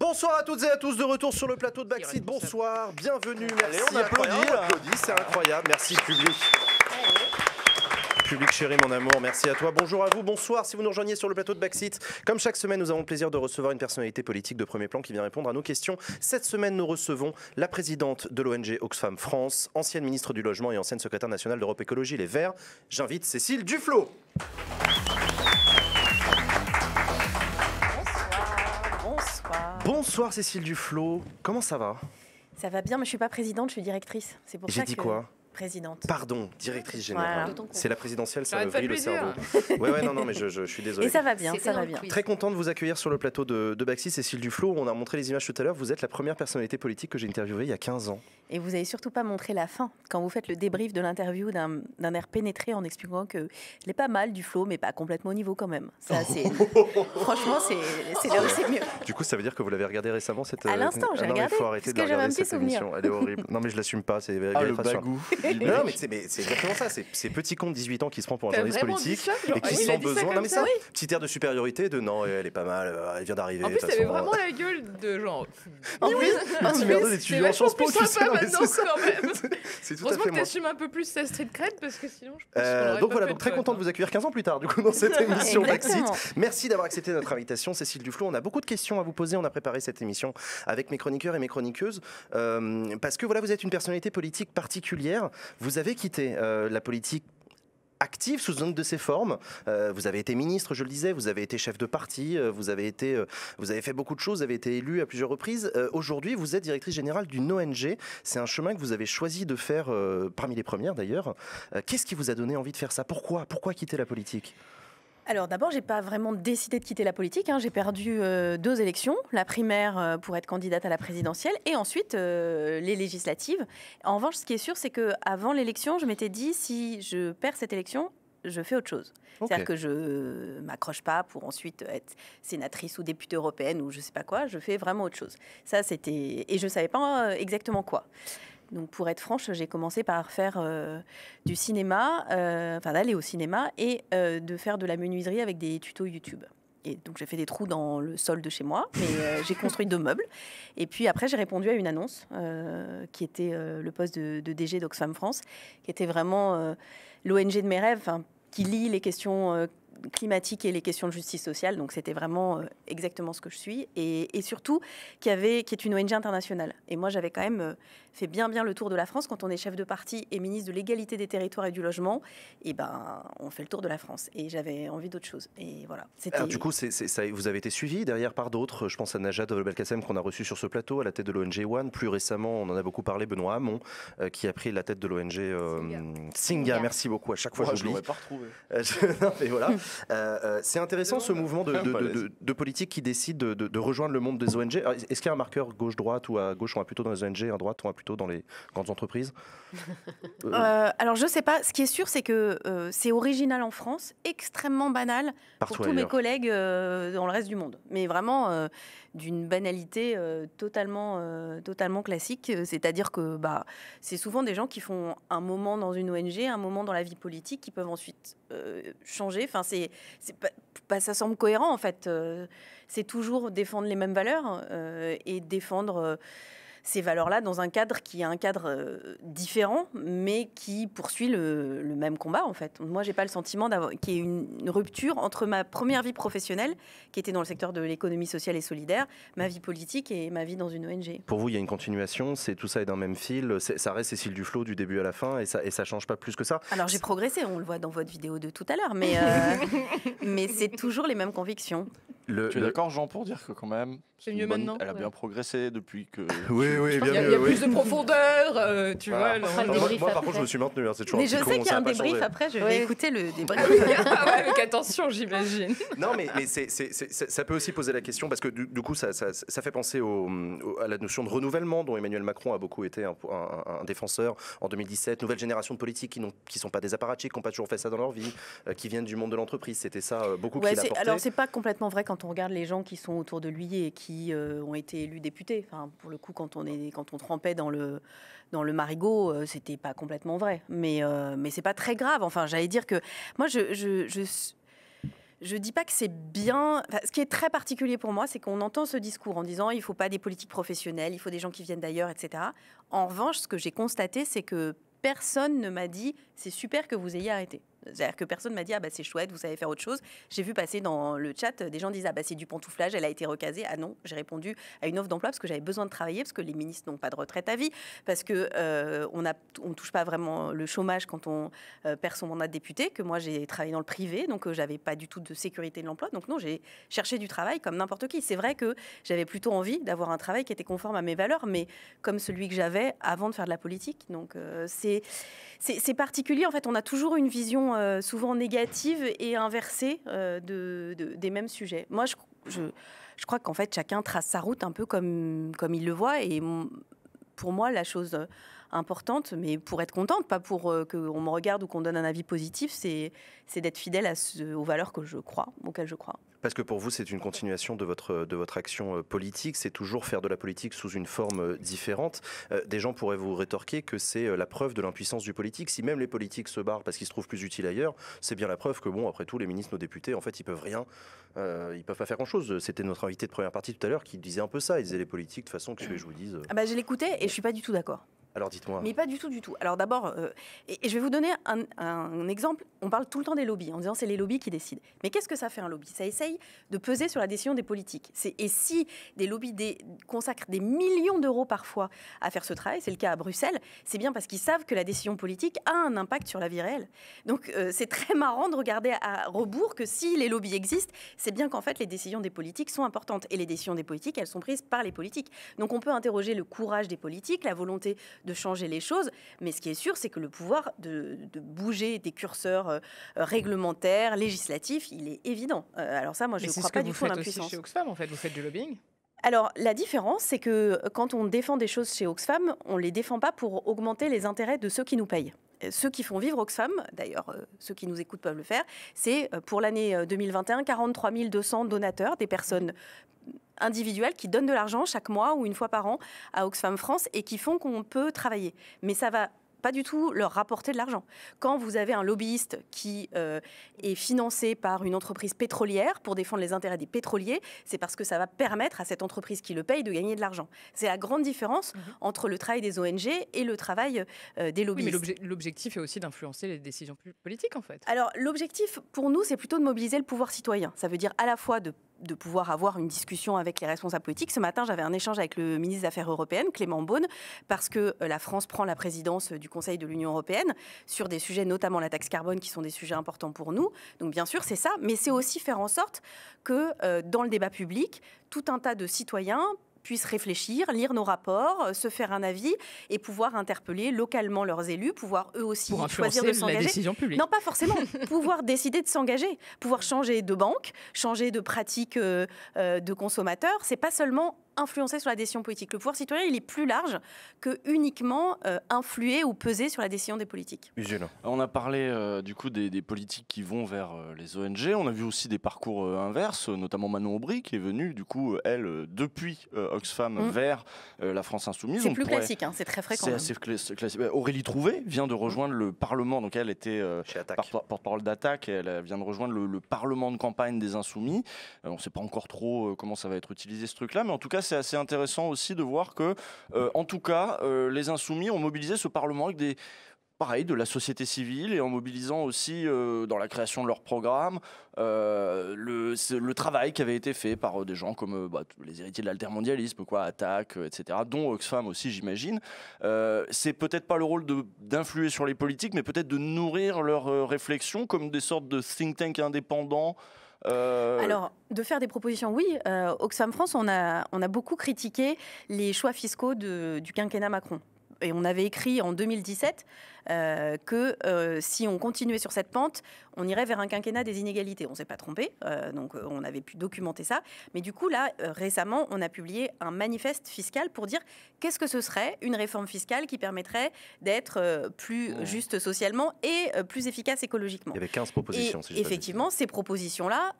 Bonsoir à toutes et à tous, de retour sur le plateau de Backseat. Bonsoir, bienvenue, merci. On applaudit, c'est incroyable. Merci public. Public chéri, mon amour, merci à toi. Bonjour à vous, bonsoir si vous nous rejoignez sur le plateau de Backseat. Comme chaque semaine, nous avons le plaisir de recevoir une personnalité politique de premier plan qui vient répondre à nos questions. Cette semaine, nous recevons la présidente de l'ONG Oxfam France, ancienne ministre du Logement et ancienne secrétaire nationale d'Europe Écologie Les Verts. J'invite Cécile Duflot. Bonsoir Cécile Duflot, comment ça va? Ça va bien, mais je ne suis pas présidente, je suis directrice. C'est pour ça J'ai dit que... quoi? Présidente. Pardon, directrice générale. Voilà. C'est la présidentielle, ça me vrille le cerveau. Ouais, non, mais je suis désolé. Et ça va bien, ça va bien. Très content de vous accueillir sur le plateau de Backseat, Cécile Duflot. On a montré les images tout à l'heure. Vous êtes la première personnalité politique que j'ai interviewée il y a 15 ans. Et vous n'avez surtout pas montré la fin. Quand vous faites le débrief de l'interview d'un air pénétré en expliquant qu'il est pas mal Duflot, mais pas complètement au niveau quand même. Ça, franchement, c'est là où c'est mieux. Du coup, ça veut dire que vous l'avez regardé récemment cette... À l'instant, j'ai regardé. Il faut arrêter de regarder cette émission. Elle est horrible. Non, mais je l'assume pas. C'est le bagou. Non, mais c'est exactement ça. C'est petit con de 18 ans qui se prend pour un journaliste politique et qui sent besoin. Non, mais ça, petit air de supériorité, de non, elle est pas mal, elle vient d'arriver. En plus, elle avait vraiment la gueule de genre. En plus, petit merdeux d'étudiant en Sciences Po, tu sais. Quand même. C'est tout à Heureusement fait que moi. t'assumes un peu plus ta street cred parce que sinon je pense qu'on aurait donc pas voilà, fait donc très de content de toi. vous accueillir 15 ans plus tard du coup dans cette émission Exactement. Backseat. Merci d'avoir accepté notre invitation Cécile Duflot. On a beaucoup de questions à vous poser, on a préparé cette émission avec mes chroniqueurs et mes chroniqueuses parce que voilà, vous êtes une personnalité politique particulière. Vous avez quitté la politique active sous une de ses formes. Vous avez été ministre, je le disais, vous avez été chef de parti, vous avez fait beaucoup de choses, vous avez été élu à plusieurs reprises. Aujourd'hui, vous êtes directrice générale d'une ONG. C'est un chemin que vous avez choisi de faire parmi les premières d'ailleurs. Qu'est-ce qui vous a donné envie de faire ça? Pourquoi quitter la politique? Alors d'abord, j'ai pas vraiment décidé de quitter la politique. J'ai perdu 2 élections, la primaire pour être candidate à la présidentielle et ensuite les législatives. En revanche, ce qui est sûr, c'est qu'avant l'élection, je m'étais dit, si je perds cette élection, je fais autre chose. C'est-à-dire que je m'accroche pas pour ensuite être sénatrice ou députée européenne ou je sais pas quoi. Je fais vraiment autre chose. Ça, c'était... Et je savais pas exactement quoi. Donc, pour être franche, j'ai commencé par faire du cinéma, d'aller au cinéma et de faire de la menuiserie avec des tutos YouTube. Et donc, j'ai fait des trous dans le sol de chez moi, mais j'ai construit 2 meubles. Et puis après, j'ai répondu à une annonce qui était le poste de DG d'Oxfam France, qui était vraiment l'ONG de mes rêves, qui lie les questions climatique et les questions de justice sociale. Donc, c'était vraiment exactement ce que je suis. Et surtout, qui est une ONG internationale. Et moi, j'avais quand même fait bien le tour de la France. Quand on est chef de parti et ministre de l'égalité des territoires et du logement, et on fait le tour de la France. Et j'avais envie d'autre chose. Et voilà. Alors, du coup, vous avez été suivi derrière par d'autres. Je pense à Najat Belkacem qu'on a reçu sur ce plateau à la tête de l'ONG One. Plus récemment, on en a beaucoup parlé, Benoît Hamon, qui a pris la tête de l'ONG Singa. Merci beaucoup. À chaque fois, je ne l'aurais pas retrouvé. Non, mais voilà. C'est intéressant ce mouvement de politique qui décide de rejoindre le monde des ONG. Est-ce qu'il y a un marqueur gauche-droite ou à gauche on va plutôt dans les ONG, à droite on va plutôt dans les grandes entreprises? Alors je sais pas. Ce qui est sûr, c'est que c'est original en France, extrêmement banal pour tous mes collègues dans le reste du monde. Mais vraiment d'une banalité totalement classique. C'est-à-dire que c'est souvent des gens qui font un moment dans une ONG, un moment dans la vie politique, qui peuvent ensuite changer. Enfin, ça semble cohérent en fait. C'est toujours défendre les mêmes valeurs et défendre ces valeurs-là dans un cadre qui est un cadre différent, mais qui poursuit le même combat, en fait. Moi, j'ai pas le sentiment qu'il y ait une rupture entre ma première vie professionnelle, qui était dans le secteur de l'économie sociale et solidaire, ma vie politique et ma vie dans une ONG. Pour vous, il y a une continuation, tout ça est d'un même fil, ça reste Cécile Duflot du début à la fin, et ça change pas plus que ça? Alors, j'ai progressé, on le voit dans votre vidéo de tout à l'heure, mais, mais c'est toujours les mêmes convictions. Tu es d'accord, Jean, pour dire que quand même, c'est mieux maintenant. Elle a bien progressé depuis que... Oui, bien mieux. Il y a plus de profondeur, tu vois. Moi, par contre, je me suis maintenu. C'est toujours mais je sais qu'il y a un débrief après, je vais écouter le débrief. Avec attention, j'imagine. Non, mais ça peut aussi poser la question, parce que du coup, ça fait penser à la notion de renouvellement, dont Emmanuel Macron a beaucoup été un défenseur en 2017. Nouvelle génération de politiques qui ne sont pas des apparatchiks, qui n'ont pas toujours fait ça dans leur vie, qui viennent du monde de l'entreprise. C'était ça, beaucoup qui l'apportait. Alors, c'est pas complètement vrai quand on regarde les gens qui sont autour de lui et qui ont été élus députés. Enfin, pour le coup, quand on trempait dans le marigot, c'était pas complètement vrai. Mais c'est pas très grave. Enfin, j'allais dire que moi, Je dis pas que c'est bien. Enfin, ce qui est très particulier pour moi, c'est qu'on entend ce discours en disant il ne faut pas des politiques professionnelles, il faut des gens qui viennent d'ailleurs, etc. En revanche, ce que j'ai constaté, c'est que personne ne m'a dit c'est super que vous ayez arrêté. C'est-à-dire que personne m'a dit ah bah c'est chouette, vous savez faire autre chose. J'ai vu passer dans le chat des gens disent ah bah c'est du pantouflage, elle a été recasée. Ah non, j'ai répondu à une offre d'emploi parce que j'avais besoin de travailler, parce que les ministres n'ont pas de retraite à vie, parce que on touche pas vraiment le chômage quand on perd son mandat de député. Que moi j'ai travaillé dans le privé, donc j'avais pas du tout de sécurité de l'emploi. Donc non, j'ai cherché du travail comme n'importe qui. C'est vrai que j'avais plutôt envie d'avoir un travail qui était conforme à mes valeurs, mais comme celui que j'avais avant de faire de la politique. Donc c'est particulier. En fait, on a toujours une vision souvent négative et inversée des mêmes sujets. Moi, je crois qu'en fait, chacun trace sa route un peu comme il le voit. Et pour moi, la chose importante, mais pour être contente, pas pour qu'on me regarde ou qu'on donne un avis positif, c'est d'être fidèle aux valeurs auxquelles je crois. Parce que pour vous, c'est une continuation de votre action politique, c'est toujours faire de la politique sous une forme différente. Des gens pourraient vous rétorquer que c'est la preuve de l'impuissance du politique. Si même les politiques se barrent parce qu'ils se trouvent plus utiles ailleurs, c'est bien la preuve que, bon, après tout, les ministres, nos députés, en fait, ils peuvent rien, ils peuvent pas faire grand-chose. C'était notre invité de première partie tout à l'heure qui disait un peu ça. Il disait les politiques, de toute façon, que je vous dise. Ah bah, je l'écoutais et je suis pas du tout d'accord. Alors dites-moi. Mais pas du tout, du tout. Alors d'abord, et je vais vous donner un exemple. On parle tout le temps des lobbies, en disant c'est les lobbies qui décident. Mais qu'est-ce que ça fait un lobby? Ça essaye de peser sur la décision des politiques. Et si des lobbies consacrent des millions d'euros parfois à faire ce travail, c'est le cas à Bruxelles, c'est bien parce qu'ils savent que la décision politique a un impact sur la vie réelle. Donc c'est très marrant de regarder à rebours que si les lobbies existent, c'est bien qu'en fait les décisions des politiques sont importantes. Et les décisions des politiques, elles sont prises par les politiques. Donc on peut interroger le courage des politiques, la volonté de changer les choses, mais ce qui est sûr, c'est que le pouvoir de bouger des curseurs réglementaires, législatifs, il est évident. Alors ça, moi, je ne crois pas du tout à l'impuissance. C'est ce que vous faites aussi chez Oxfam, en fait, vous faites du lobbying. Alors, la différence, c'est que quand on défend des choses chez Oxfam, on ne les défend pas pour augmenter les intérêts de ceux qui nous payent. Ceux qui font vivre Oxfam, d'ailleurs, ceux qui nous écoutent peuvent le faire, c'est pour l'année 2021, 43 200 donateurs, des personnes individuelles qui donnent de l'argent chaque mois ou une fois par an à Oxfam France et qui font qu'on peut travailler. Mais ça va pas du tout leur rapporter de l'argent. Quand vous avez un lobbyiste qui est financé par une entreprise pétrolière pour défendre les intérêts des pétroliers, c'est parce que ça va permettre à cette entreprise qui le paye de gagner de l'argent. C'est la grande différence entre le travail des ONG et le travail des lobbyistes. Oui, mais l'objectif est aussi d'influencer les décisions politiques, en fait. Alors, l'objectif, pour nous, c'est plutôt de mobiliser le pouvoir citoyen. Ça veut dire à la fois de pouvoir avoir une discussion avec les responsables politiques. Ce matin, j'avais un échange avec le ministre des Affaires européennes, Clément Beaune, parce que la France prend la présidence du Conseil de l'Union européenne sur des sujets, notamment la taxe carbone, qui sont des sujets importants pour nous. Donc bien sûr, c'est ça, mais c'est aussi faire en sorte que dans le débat public, tout un tas de citoyens puissent réfléchir, lire nos rapports, se faire un avis et pouvoir interpeller localement leurs élus, pouvoir eux aussi choisir de s'engager. La décision publique. Non, pas forcément. Pouvoir décider de s'engager, pouvoir changer de banque, changer de pratique de consommateur. C'est pas seulement influencer sur la décision politique. Le pouvoir citoyen, il est plus large que uniquement influer ou peser sur la décision des politiques. On a parlé du coup des politiques qui vont vers les ONG. On a vu aussi des parcours inverses, notamment Manon Aubry qui est venue du coup elle depuis Oxfam vers la France Insoumise. C'est plus classique, hein, c'est très fréquent. C'est assez classique. Aurélie Trouvé vient de rejoindre le Parlement, donc elle était porte-parole d'Attaque. Elle vient de rejoindre le Parlement de campagne des Insoumis. On ne sait pas encore trop comment ça va être utilisé ce truc-là, mais en tout cas c'est assez intéressant aussi de voir que, en tout cas, les Insoumis ont mobilisé ce Parlement avec de la société civile et en mobilisant aussi dans la création de leur programme le travail qui avait été fait par des gens comme les héritiers de l'altermondialisme, Attaque, etc., dont Oxfam aussi, j'imagine. C'est peut-être pas le rôle d'influer sur les politiques, mais peut-être de nourrir leurs réflexions comme des sortes de think tank indépendants. Alors, de faire des propositions, oui. Oxfam France, on a beaucoup critiqué les choix fiscaux du quinquennat Macron. Et on avait écrit en 2017 que si on continuait sur cette pente, on irait vers un quinquennat des inégalités. On ne s'est pas trompé, donc on avait pu documenter ça. Mais du coup, là, récemment, on a publié un manifeste fiscal pour dire qu'est-ce que ce serait une réforme fiscale qui permettrait d'être plus juste socialement et plus efficace écologiquement. Il y avait 15 propositions. Et effectivement, ces propositions-là,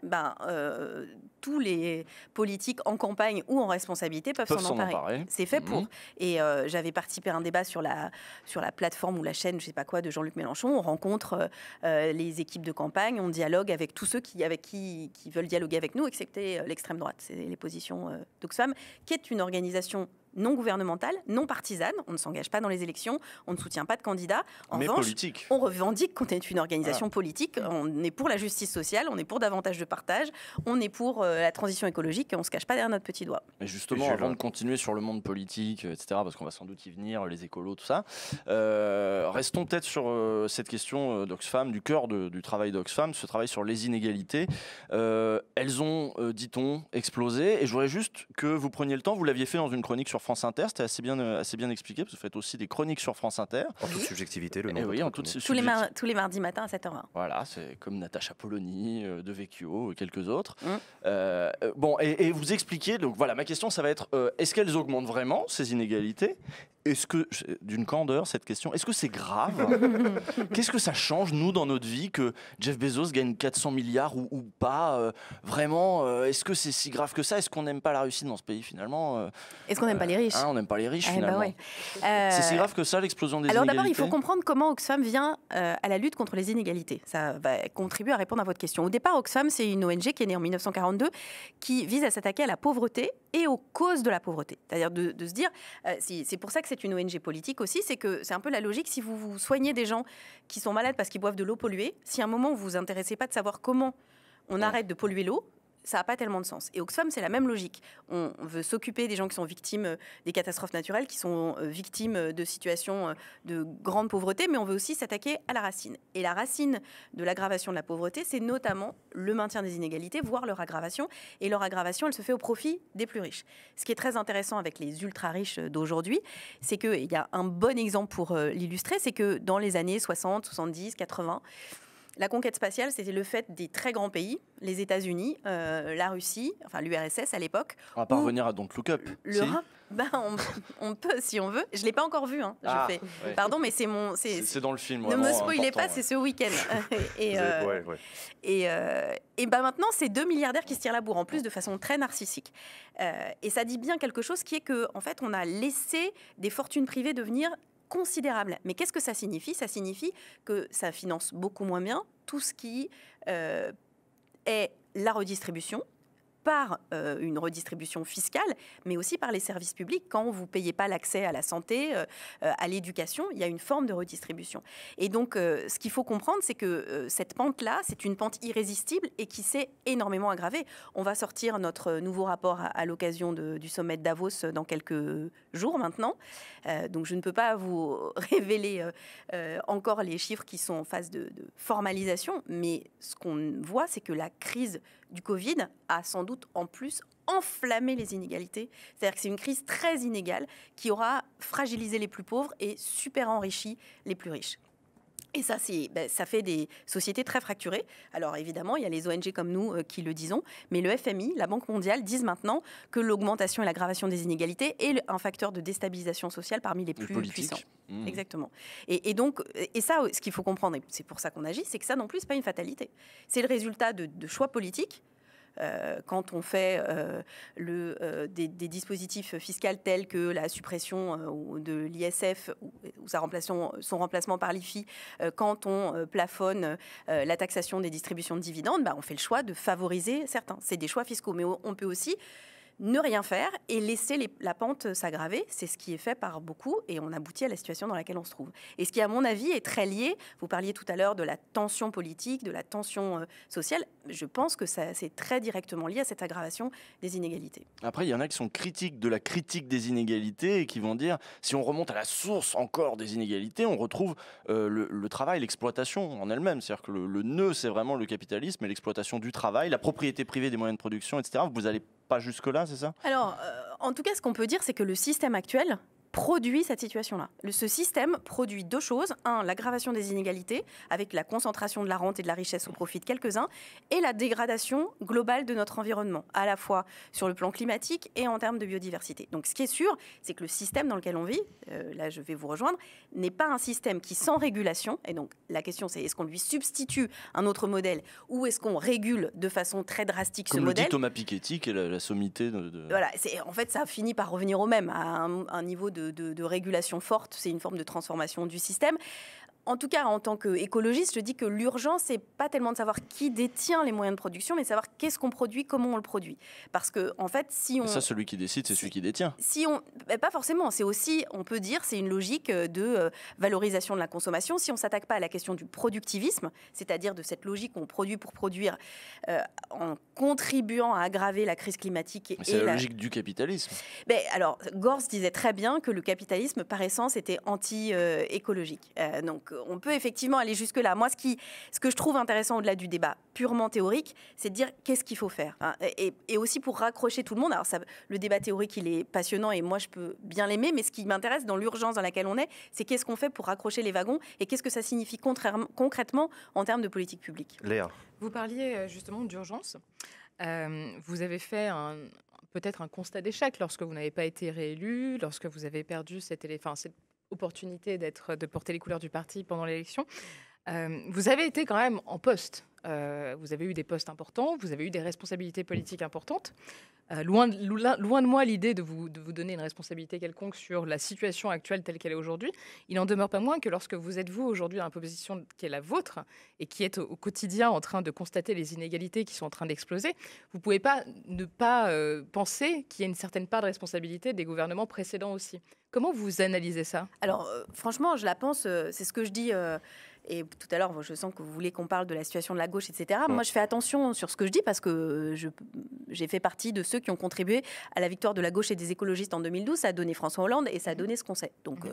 tous les politiques en campagne ou en responsabilité peuvent s'en emparer. C'est fait pour. Et j'avais participé à un débat sur la plateforme ou la chaîne scène, je sais pas quoi, de Jean-Luc Mélenchon, on rencontre les équipes de campagne, on dialogue avec tous ceux qui veulent dialoguer avec nous, excepté l'extrême droite. C'est les positions d'Oxfam, qui est une organisation non gouvernementale, non partisane. On ne s'engage pas dans les élections, on ne soutient pas de candidats. En revanche, politique. On revendique qu'on est une organisation politique. On est pour la justice sociale, on est pour davantage de partage, on est pour la transition écologique et on ne se cache pas derrière notre petit doigt. Mais justement, avant de continuer sur le monde politique, etc., parce qu'on va sans doute y venir, les écolos, tout ça, restons peut-être sur cette question d'Oxfam, du cœur du travail d'Oxfam, ce travail sur les inégalités. Elles ont, dit-on, explosé. Et je voudrais juste que vous preniez le temps, vous l'aviez fait dans une chronique sur France Inter, c'était assez bien expliqué, parce que vous faites aussi des chroniques sur France Inter. En toute subjectivité, le nom. Oui, en toute subjectivité. Tous les mardis matins à 7h20. Voilà, c'est comme Natacha Polony, De Vecchio, quelques autres. Bon, et vous expliquez, donc voilà, ma question, ça va être, est-ce qu'elles augmentent vraiment, ces inégalités ? Est-ce que, d'une candeur, cette question, est-ce que c'est grave ? Qu'est-ce que ça change, nous, dans notre vie, que Jeff Bezos gagne 400 milliards ou pas ? Vraiment, est-ce que c'est si grave que ça ? Est-ce qu'on n'aime pas la réussite dans ce pays, finalement ? Est-ce qu'on n'aime pas les riches ? On n'aime pas les riches, finalement. C'est si grave que ça, l'explosion des inégalités ? Alors d'abord, il faut comprendre comment Oxfam vient à la lutte contre les inégalités. Ça va contribuer à répondre à votre question. Au départ, Oxfam, c'est une ONG qui est née en 1942, qui vise à s'attaquer à la pauvreté et aux causes de la pauvreté. C'est-à-dire de se dire, c'est pour ça que c'est une ONG politique aussi, c'est que c'est un peu la logique, si vous soignez des gens qui sont malades parce qu'ils boivent de l'eau polluée, si à un moment vous vous intéressez pas de savoir comment on arrête de polluer l'eau, ça n'a pas tellement de sens. Et Oxfam, c'est la même logique. On veut s'occuper des gens qui sont victimes des catastrophes naturelles, qui sont victimes de situations de grande pauvreté, mais on veut aussi s'attaquer à la racine. Et la racine de l'aggravation de la pauvreté, c'est notamment le maintien des inégalités, voire leur aggravation. Et leur aggravation, elle se fait au profit des plus riches. Ce qui est très intéressant avec les ultra-riches d'aujourd'hui, c'est qu'il y a un bon exemple pour l'illustrer, c'est que dans les années 60, 70, 80, la conquête spatiale, c'était le fait des très grands pays, les États-Unis, la Russie, enfin l'URSS à l'époque. On va pas revenir à Don't Look Up. L'Europe, on peut si on veut. Je l'ai pas encore vu. Ouais. Pardon, mais c'est mon. C'est dans le film. Ne me spoilez pas, c'est ce week-end. Et maintenant, c'est 2 milliardaires qui se tirent la bourre, en plus de façon très narcissique. Et ça dit bien quelque chose qui est que, en fait, on a laissé des fortunes privées devenir considérable. Mais qu'est-ce que ça signifie ? Ça signifie que ça finance beaucoup moins bien tout ce qui est la redistribution, par une redistribution fiscale, mais aussi par les services publics. Quand vous ne payez pas l'accès à la santé, à l'éducation, il y a une forme de redistribution. Et donc, ce qu'il faut comprendre, c'est que cette pente-là, c'est une pente irrésistible et qui s'est énormément aggravée. On va sortir notre nouveau rapport à l'occasion du sommet de Davos dans quelques jours maintenant. Donc, je ne peux pas vous révéler encore les chiffres qui sont en phase de formalisation, mais ce qu'on voit, c'est que la crise du Covid a sans doute en plus enflammé les inégalités. C'est-à-dire que c'est une crise très inégale qui aura fragilisé les plus pauvres et super enrichi les plus riches. Et ça, ça fait des sociétés très fracturées. Alors évidemment, il y a les ONG comme nous qui le disons, mais le FMI, la Banque mondiale disent maintenant que l'augmentation et l'aggravation des inégalités est un facteur de déstabilisation sociale parmi les plus puissants. Exactement. Et donc, ça, ce qu'il faut comprendre, et c'est pour ça qu'on agit, c'est que ça non plus, c'est pas une fatalité. C'est le résultat de choix politiques. Quand on fait des dispositifs fiscaux tels que la suppression de l'ISF ou son remplacement par l'IFI, quand on plafonne la taxation des distributions de dividendes, on fait le choix de favoriser certains. C'est des choix fiscaux, mais on peut aussi ne rien faire et laisser la pente s'aggraver. C'est ce qui est fait par beaucoup et on aboutit à la situation dans laquelle on se trouve. Et ce qui, à mon avis, est très lié, vous parliez tout à l'heure de la tension politique, de la tension sociale, je pense que c'est très directement lié à cette aggravation des inégalités. Après, il y en a qui sont critiques de la critique des inégalités et qui vont dire, si on remonte à la source encore des inégalités, on retrouve le travail, l'exploitation en elle-même. C'est-à-dire que le nœud, c'est vraiment le capitalisme et l'exploitation du travail, la propriété privée des moyens de production, etc. Vous allez pas jusque-là, c'est ça ? Alors, en tout cas, ce qu'on peut dire, c'est que le système actuel produit cette situation-là. Ce système produit deux choses. Un, l'aggravation des inégalités, avec la concentration de la rente et de la richesse au profit de quelques-uns, et la dégradation globale de notre environnement, à la fois sur le plan climatique et en termes de biodiversité. Donc, ce qui est sûr, c'est que le système dans lequel on vit, là je vais vous rejoindre, n'est pas un système qui, sans régulation, et donc la question c'est est-ce qu'on lui substitue un autre modèle, ou est-ce qu'on régule de façon très drastique ce modèle ? Comme le dit Thomas Piketty, qui est la sommité de... Voilà, en fait ça finit par revenir au même, à un niveau de de régulation forte, c'est une forme de transformation du système. En tout cas, en tant qu'écologiste, je dis que l'urgence, c'est pas tellement de savoir qui détient les moyens de production, mais de savoir qu'est-ce qu'on produit, comment on le produit. Parce que, en fait, si on... Ça, celui qui décide, c'est celui qui détient. Pas forcément. C'est aussi, on peut dire, c'est une logique de valorisation de la consommation. Si on s'attaque pas à la question du productivisme, c'est-à-dire de cette logique où on produit pour produire, en contribuant à aggraver la crise climatique. C'est la logique du capitalisme. Alors, Gorz disait très bien que le capitalisme, par essence, était anti-écologique. Donc, on peut effectivement aller jusque-là. Moi, ce que je trouve intéressant au-delà du débat purement théorique, c'est de dire qu'est-ce qu'il faut faire. Hein, et aussi pour raccrocher tout le monde. Alors, le débat théorique, il est passionnant et moi, je peux bien l'aimer. Mais ce qui m'intéresse dans l'urgence dans laquelle on est, c'est qu'est-ce qu'on fait pour raccrocher les wagons et qu'est-ce que ça signifie concrètement en termes de politique publique. Léa. Vous parliez justement d'urgence. Vous avez fait peut-être un constat d'échec lorsque vous n'avez pas été réélu, lorsque vous avez perdu cette opportunité de porter les couleurs du parti pendant l'élection. Vous avez été quand même en poste. Vous avez eu des postes importants, vous avez eu des responsabilités politiques importantes. Loin de moi l'idée de vous donner une responsabilité quelconque sur la situation actuelle telle qu'elle est aujourd'hui. Il n'en demeure pas moins que lorsque vous êtes vous aujourd'hui dans la position qui est la vôtre et qui est au quotidien en train de constater les inégalités qui sont en train d'exploser, vous ne pouvez pas ne pas penser qu'il y a une certaine part de responsabilité des gouvernements précédents aussi. Comment vous analysez ça ? Alors, franchement, je la pense, c'est ce que je dis... Et tout à l'heure, je sens que vous voulez qu'on parle de la situation de la gauche, etc. Moi, je fais attention sur ce que je dis parce que j'ai fait partie de ceux qui ont contribué à la victoire de la gauche et des écologistes en 2012. Ça a donné François Hollande et ça a donné ce qu'on sait. Donc,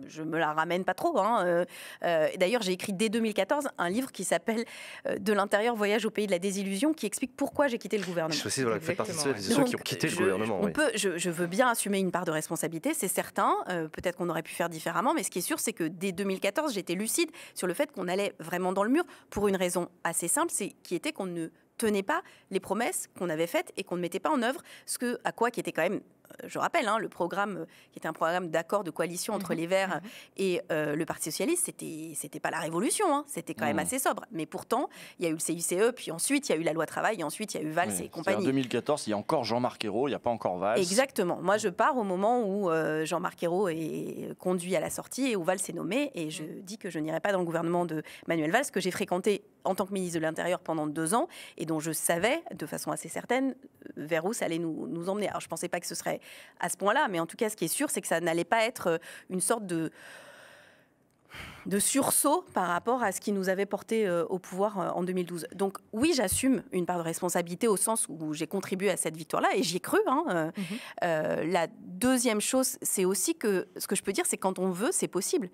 je me la ramène pas trop. Hein. D'ailleurs, j'ai écrit dès 2014 un livre qui s'appelle De l'intérieur, voyage au pays de la désillusion, qui explique pourquoi j'ai quitté le gouvernement. Je sais, faites partie de ceux qui ont quitté le gouvernement. Je veux bien assumer une part de responsabilité, c'est certain. Peut-être qu'on aurait pu faire différemment, mais ce qui est sûr, c'est que dès 2014, j'étais lucide sur le fait qu'on allait vraiment dans le mur pour une raison assez simple, qui était qu'on ne tenait pas les promesses qu'on avait faites et qu'on ne mettait pas en œuvre, qui était quand même... Je rappelle, le programme qui était un programme d'accord de coalition entre les Verts et le Parti Socialiste, c'était pas la révolution, c'était quand même assez sobre. Mais pourtant, il y a eu le CICE, puis ensuite il y a eu la loi travail, et ensuite il y a eu Valls et compagnie. En 2014, il y a encore Jean-Marc Ayrault, il n'y a pas encore Valls. Exactement. Moi, je pars au moment où Jean-Marc Ayrault est conduit à la sortie et où Valls est nommé, et je dis que je n'irai pas dans le gouvernement de Manuel Valls, que j'ai fréquenté en tant que ministre de l'Intérieur pendant 2 ans, et dont je savais, de façon assez certaine, vers où ça allait nous emmener. Alors, je ne pensais pas que ce serait à ce point-là, mais en tout cas, ce qui est sûr, c'est que ça n'allait pas être une sorte de sursaut par rapport à ce qui nous avait porté au pouvoir en 2012. Donc oui, j'assume une part de responsabilité au sens où j'ai contribué à cette victoire-là, et j'y ai cru. La deuxième chose, c'est aussi que ce que je peux dire, c'est que quand on veut, c'est possible.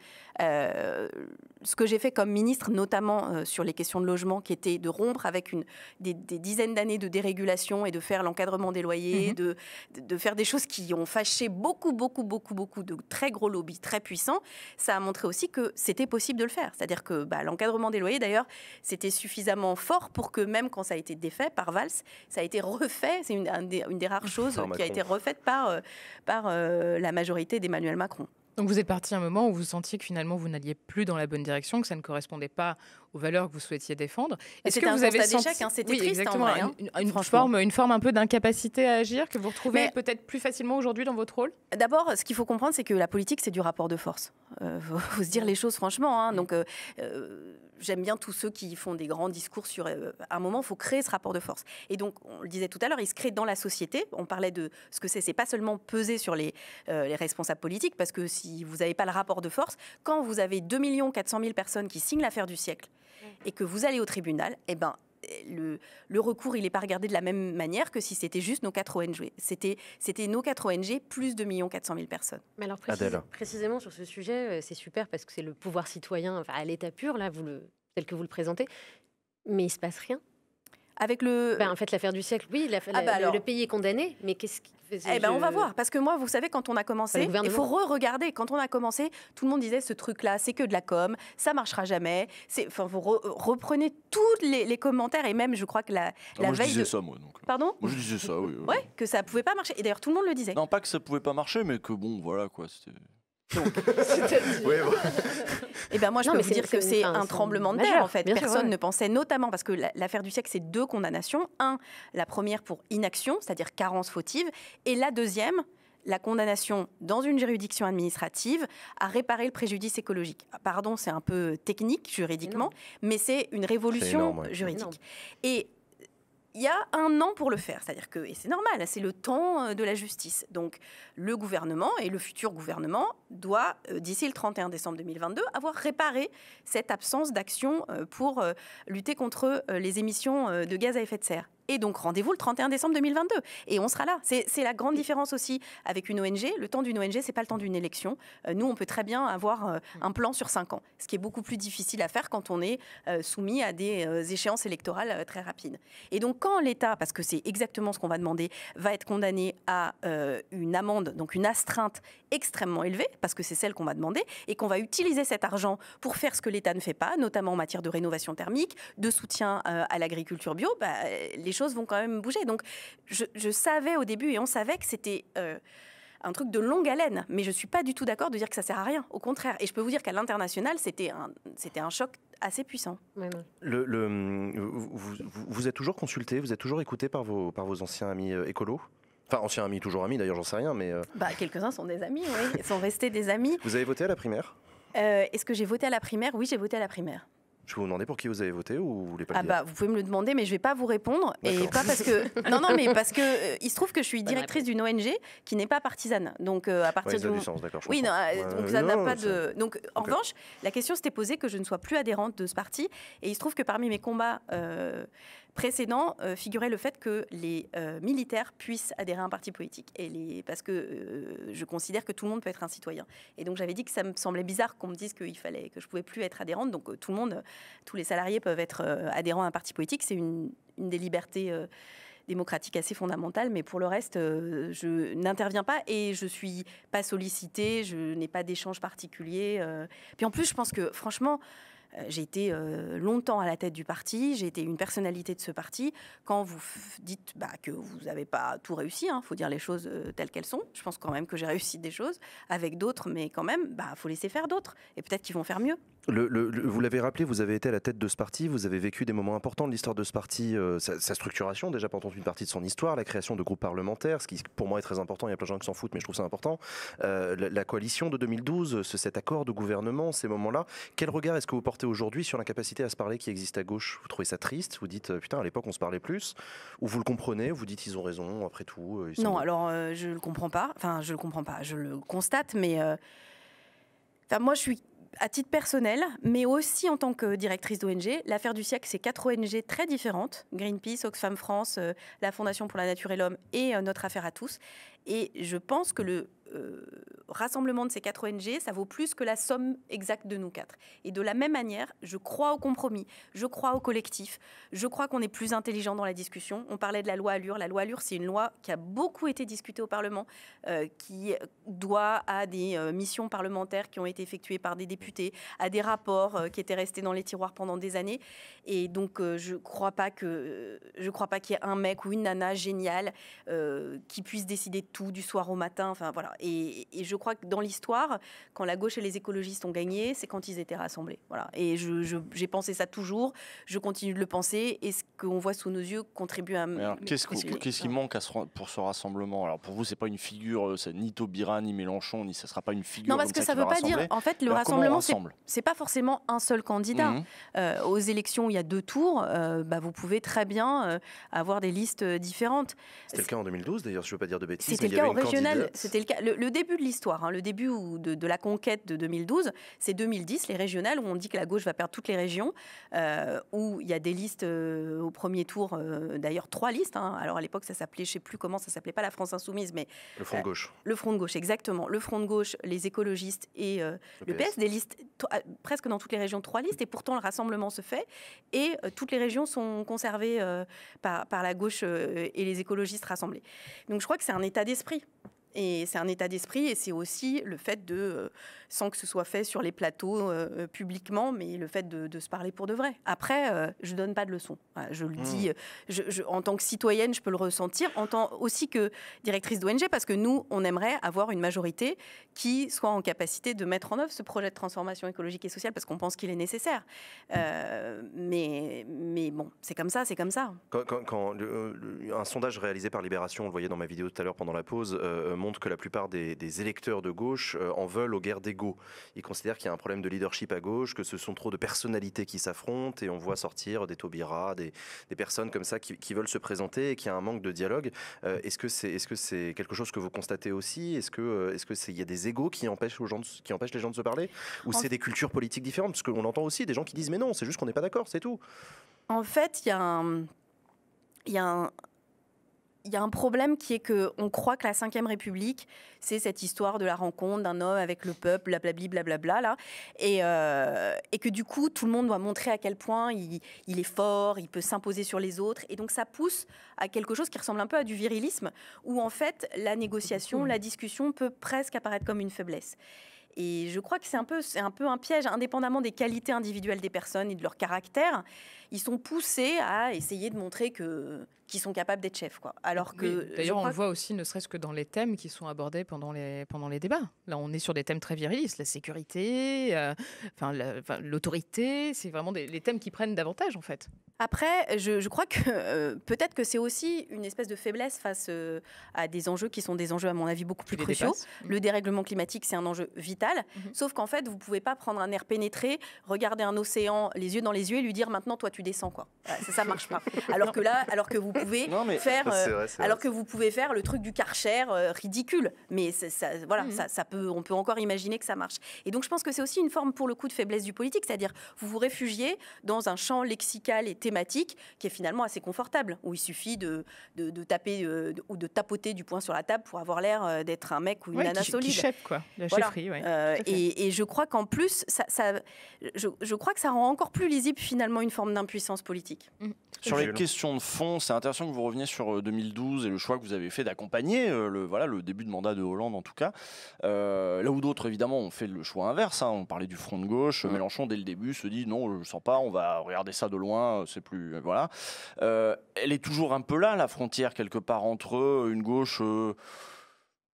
Ce que j'ai fait comme ministre, notamment sur les questions de logement, qui était de rompre avec des dizaines d'années de dérégulation et de faire l'encadrement des loyers, de faire des choses qui ont fâché beaucoup de très gros lobbies très puissants, ça a montré aussi que c'était possible de le faire. C'est-à-dire que l'encadrement des loyers, d'ailleurs, c'était suffisamment fort pour que même quand ça a été défait par Valls, ça a été refait. C'est une des rares choses qui a été refaite par la majorité d'Emmanuel Macron. Donc vous êtes parti à un moment où vous sentiez que finalement vous n'alliez plus dans la bonne direction, que ça ne correspondait pas aux valeurs que vous souhaitiez défendre. Est-ce que vous avez senti c'était triste, exactement, en vrai, une forme un peu d'incapacité à agir que vous retrouvez peut-être plus facilement aujourd'hui dans votre rôle ? D'abord, ce qu'il faut comprendre, c'est que la politique, c'est du rapport de force. Faut se dire les choses franchement. Donc, j'aime bien tous ceux qui font des grands discours sur... à un moment, il faut créer ce rapport de force. Et donc, on le disait tout à l'heure, il se crée dans la société. On parlait de ce que c'est pas seulement peser sur les responsables politiques, parce que si vous n'avez pas le rapport de force, quand vous avez 2 400 000 personnes qui signent l'affaire du siècle et que vous allez au tribunal, le recours, il n'est pas regardé de la même manière que si c'était juste nos 4 ONG. C'était nos 4 ONG plus 2 400 000 personnes. Mais alors précisément sur ce sujet, c'est super parce que c'est le pouvoir citoyen à l'état pur, là, tel que vous le présentez, mais il ne se passe rien. Avec en fait, l'affaire du siècle, oui, le pays est condamné, mais qu'est-ce qui faisait on va voir. Parce que moi, vous savez, quand on a commencé, il faut re-regarder. Quand on a commencé, tout le monde disait ce truc-là, c'est que de la com, ça marchera jamais. Vous reprenez tous les commentaires, et même, je crois que la veille. Je disais ça, moi. Donc. Pardon ? Moi, je disais ça, oui. Ouais, que ça pouvait pas marcher. Et d'ailleurs, tout le monde le disait. Non, pas que ça pouvait pas marcher, mais que bon, voilà, quoi. C'était. Donc, moi, je peux vous dire que c'est un tremblement de terre, en fait. Personne ne pensait, notamment parce que l'affaire du siècle, c'est 2 condamnations. La première pour inaction, c'est-à-dire carence fautive, et la deuxième, la condamnation dans une juridiction administrative à réparer le préjudice écologique. Pardon, c'est un peu technique juridiquement, mais c'est une révolution juridique. Et il y a 1 an pour le faire, c'est-à-dire que, et c'est normal, c'est le temps de la justice. Donc le gouvernement et le futur gouvernement doit, d'ici le 31 décembre 2022, avoir réparé cette absence d'action pour lutter contre les émissions de gaz à effet de serre. Et donc, rendez-vous le 31 décembre 2022. Et on sera là. C'est la grande différence aussi avec une ONG. Le temps d'une ONG, ce n'est pas le temps d'une élection. Nous, on peut très bien avoir un plan sur 5 ans, ce qui est beaucoup plus difficile à faire quand on est soumis à des échéances électorales très rapides. Et donc, quand l'État, parce que c'est exactement ce qu'on va demander, va être condamné à une amende, donc une astreinte extrêmement élevée, parce que c'est celle qu'on va demander, et qu'on va utiliser cet argent pour faire ce que l'État ne fait pas, notamment en matière de rénovation thermique, de soutien à l'agriculture bio, les choses vont quand même bouger. Donc, je savais au début, et on savait que c'était un truc de longue haleine, mais je ne suis pas du tout d'accord de dire que ça ne sert à rien. Au contraire. Et je peux vous dire qu'à l'international, c'était un choc assez puissant. Vous êtes toujours consulté, vous êtes toujours écouté par vos anciens amis écolos ? Enfin, anciens amis, toujours amis, d'ailleurs, j'en sais rien, mais... Quelques-uns sont des amis, oui. Ils sont restés des amis. Vous avez voté à la primaire ? Est-ce que j'ai voté à la primaire ? Oui, j'ai voté à la primaire. Je peux vous demander pour qui vous avez voté ou vous voulez pas le dire ? Vous pouvez me le demander, mais je ne vais pas vous répondre. Et pas parce que... Non, mais parce que il se trouve que je suis directrice d'une ONG qui n'est pas partisane. Donc, à partir ça a du sens, d'accord. Oui, non, donc ça n'a pas de... Donc, en revanche, la question s'était posée que je ne sois plus adhérente de ce parti. Et il se trouve que parmi mes combats précédent figurait le fait que les militaires puissent adhérer à un parti politique. Parce que je considère que tout le monde peut être un citoyen. Et donc j'avais dit que ça me semblait bizarre qu'on me dise que je ne pouvais plus être adhérente. Donc tout le monde, tous les salariés peuvent être adhérents à un parti politique. C'est une des libertés démocratiques assez fondamentales. Mais pour le reste, je n'interviens pas et je ne suis pas sollicitée. Je n'ai pas d'échange particulier. Puis en plus, je pense que franchement... J'ai été longtemps à la tête du parti, j'ai été une personnalité de ce parti. Quand vous dites que vous n'avez pas tout réussi, faut dire les choses telles qu'elles sont. Je pense quand même que j'ai réussi des choses avec d'autres, mais quand même, faut laisser faire d'autres. Et peut-être qu'ils vont faire mieux. Vous l'avez rappelé, vous avez été à la tête de ce parti, vous avez vécu des moments importants de l'histoire de ce parti, sa structuration, déjà pendant une partie de son histoire, la création de groupes parlementaires, ce qui pour moi est très important, il y a plein de gens qui s'en foutent, mais je trouve ça important. La coalition de 2012, cet accord de gouvernement, ces moments-là, quel regard est-ce que vous portez aujourd'hui sur l'incapacité à se parler qui existe à gauche ? Vous trouvez ça triste ? Vous dites, putain, à l'époque on se parlait plus ? Ou vous le comprenez ? Vous dites, ils ont raison, après tout Non, alors je le comprends pas, je le constate, mais moi je suis... À titre personnel, mais aussi en tant que directrice d'ONG, l'affaire du siècle, c'est 4 ONG très différentes, Greenpeace, Oxfam France, la Fondation pour la Nature et l'Homme et Notre Affaire à tous. Et je pense que le rassemblement de ces 4 ONG, ça vaut plus que la somme exacte de nous 4. Et de la même manière, je crois au compromis, je crois au collectif, je crois qu'on est plus intelligent dans la discussion. On parlait de la loi Allure. La loi Allure, c'est une loi qui a beaucoup été discutée au Parlement, qui doit à des missions parlementaires qui ont été effectuées par des députés, à des rapports qui étaient restés dans les tiroirs pendant des années. Et donc, je crois pas qu'il y ait un mec ou une nana géniale qui puisse décider de tout du soir au matin. Enfin, voilà. Et je crois que dans l'histoire, quand la gauche et les écologistes ont gagné, c'est quand ils étaient rassemblés. Voilà. Et j'ai pensé ça toujours, je continue de le penser, et ce qu'on voit sous nos yeux contribue à... Qu'est-ce qui manque pour ce rassemblement ? Alors pour vous, c'est pas une figure, c'est ni Taubira, ni Mélenchon, ni ça sera pas une figure. Non, parce que ça veut pas dire... En fait, le rassemblement, c'est pas forcément un seul candidat. Aux élections où il y a 2 tours, vous pouvez très bien avoir des listes différentes. C'était le cas en 2012, d'ailleurs, je ne veux pas dire de bêtises. C'était le cas au régional. C'était le cas. Le début de l'histoire, le début de la conquête de 2012, c'est 2010, les régionales, où on dit que la gauche va perdre toutes les régions, où il y a des listes au premier tour, d'ailleurs 3 listes. Alors à l'époque, ça s'appelait, je ne sais plus comment, ça s'appelait pas la France Insoumise, mais... Le Front de gauche. Le Front de gauche, exactement. Le Front de gauche, les écologistes et le PS. Des listes, presque dans toutes les régions, 3 listes, et pourtant le rassemblement se fait, et toutes les régions sont conservées par la gauche et les écologistes rassemblés. Donc je crois que c'est un état d'esprit. Et c'est un état d'esprit, et c'est aussi le fait de, sans que ce soit fait sur les plateaux publiquement, mais le fait de se parler pour de vrai. Après, je ne donne pas de leçons. Je le dis, en tant que citoyenne, je peux le ressentir, en tant aussi que directrice d'ONG, parce que nous, on aimerait avoir une majorité qui soit en capacité de mettre en œuvre ce projet de transformation écologique et sociale, parce qu'on pense qu'il est nécessaire. Mais bon, c'est comme ça, c'est comme ça. Quand un sondage réalisé par Libération, on le voyait dans ma vidéo tout à l'heure pendant la pause, montre que la plupart des électeurs de gauche en veulent aux guerres d'ego. Ils considèrent qu'il y a un problème de leadership à gauche, que ce sont trop de personnalités qui s'affrontent, et on voit sortir des Taubira, des personnes comme ça qui veulent se présenter et qu'il y a un manque de dialogue. Est-ce que c'est quelque chose que vous constatez aussi? Est-ce qu'il y a des égos qui empêchent les gens de se parler? Ou c'est des cultures politiques différentes? Parce qu'on entend aussi des gens qui disent mais non, c'est juste qu'on n'est pas d'accord, c'est tout. En fait, il y a un problème qui est qu'on croit que la Ve République, c'est cette histoire de la rencontre d'un homme avec le peuple, blablabla, là, et que du coup, tout le monde doit montrer à quel point il est fort, il peut s'imposer sur les autres. Et donc, ça pousse à quelque chose qui ressemble un peu à du virilisme, où en fait, la négociation, la discussion peut presque apparaître comme une faiblesse. Et je crois que c'est un peu un piège, indépendamment des qualités individuelles des personnes et de leur caractère. Ils sont poussés à essayer de montrer qu'ils sont capables d'être chefs, quoi. Alors que d'ailleurs, on le voit aussi, ne serait-ce que dans les thèmes qui sont abordés pendant les débats. Là, on est sur des thèmes très virilistes, la sécurité, l'autorité. C'est vraiment les thèmes qui prennent davantage, en fait. Après, je crois que peut-être que c'est aussi une espèce de faiblesse face à des enjeux qui sont des enjeux, à mon avis, beaucoup plus cruciaux. Le dérèglement climatique, c'est un enjeu vital. Sauf qu'en fait, vous ne pouvez pas prendre un air pénétré, regarder un océan les yeux dans les yeux et lui dire maintenant, toi, tu descends, quoi. Ça ne marche pas. Alors que vous pouvez faire le truc du Karcher ridicule. Mais on peut encore imaginer que ça marche. Et donc, je pense que c'est aussi une forme, pour le coup, de faiblesse du politique. C'est-à-dire, vous vous réfugiez dans un champ lexical et thématique qui est finalement assez confortable, où il suffit de taper ou de tapoter du poing sur la table pour avoir l'air d'être un mec ou une nana solide. Qui chèpe, quoi. La chefferie, et je crois qu'en plus, je crois que ça rend encore plus lisible finalement une forme d'impuissance politique. Sur les questions de fond, c'est intéressant que vous reveniez sur 2012 et le choix que vous avez fait d'accompagner le début de mandat de Hollande en tout cas. Là où d'autres évidemment ont fait le choix inverse, on parlait du front de gauche, Mélenchon dès le début se dit non, je ne sens pas, on va regarder ça de loin, c'est plus... voilà. Elle est toujours un peu là, la frontière quelque part entre une gauche...